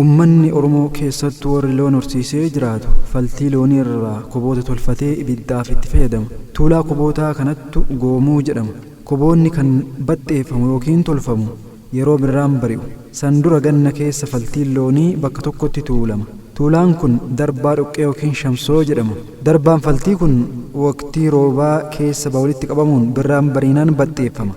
Ummanni Oromoo keessattuu warri loon horsiisee jiraatu faltii loonii irraa koboota tolfatee ibiddaaf itti fayyadama. Tuulaa kobootaa kanattu goomuu jedhama. Koboonni kan baxxeeffamu yookiin tolfamu yeroo birraan bari'u. San dura ganna keessa faltiin loonii bakka tokkotti tuulama. Tuulaan kun darbaa dhoqqee yookiin shamsoo jedhama. Darbaan faltii kun waqtii roobaa keessa walitti qabamuun birraan bariinaan baxxeeffama.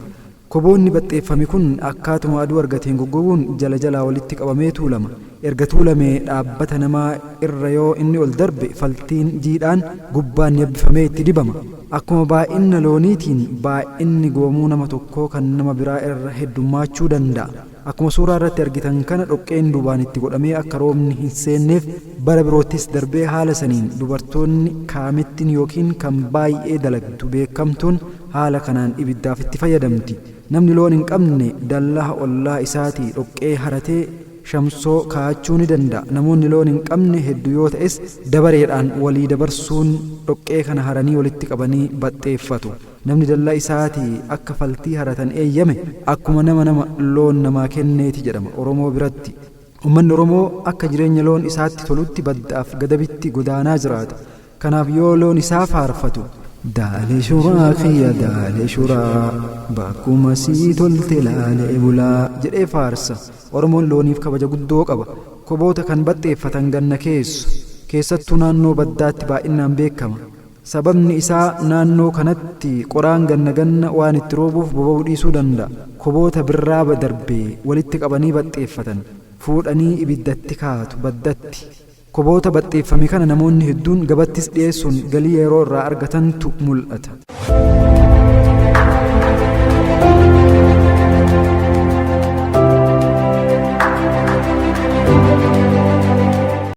Koboonni baxxeeffame kun akkaatuma aduu argateen goggoguun jala jalaa walitti qabamee tuulama. Erga tuulamee dhaabbata namaa irra yoo inni ol darbe faltiin jiidhaan gubbaan yabbifamee itti dibama. Akkuma baay'ina looniitiin baay'inni goomuu nama tokkoo kan nama biraa irra heddummaachuu danda'a. Akkuma suuraa irratti argitan kana dhoqqeen dubaan itti godhamee akka roobni hin seenneef bara biroottis darbee haala saniin dubartoonni kaamittiin yookiin kan baay'ee dalagdu beekamtuun haala kanaan ibiddaaf itti fayyadamti. Namni loon hin qabne dallaa ollaa isaatii dhoqqee haratee shamsoo kaa'achuu ni danda'a. Namoonni loon hin qabne hedduu yoo ta'es dabareedhaan walii dabarsuun dhoqqee kana haranii walitti qabanii baxxeeffatu. Namni dallaa isaatii akka faltii haratan eeyyame akkuma nama loon namaa kenneeti jedhama Oromoo biratti. Uummanni Oromoo akka jireenya loon isaatti tolutti baddaaf gadabitti godaanaa jiraata. Kanaaf yoo loon isaa faarfatu daalee shuraa kiyya daalee shuraa bakkuma sii tolte laalee bulaa jedhee faarsa. Oromoon looniif kabaja guddoo qaba. Koboota kan baxxeeffatan ganna keessattuu naannoo baddaatti baay'inaan beekama. Sababni isaa naannoo kanatti qoraan ganna waan itti roobuuf boba'uu dhiisuu danda'a. Koboota birraa darbee walitti qabanii baxxeeffatan fuudhanii ibiddatti kaatu baddatti. Koboota baxxeeffame kana namoonni hedduun gabattis dhiyeessuun galii yeroo irraa argatantu mul'ata.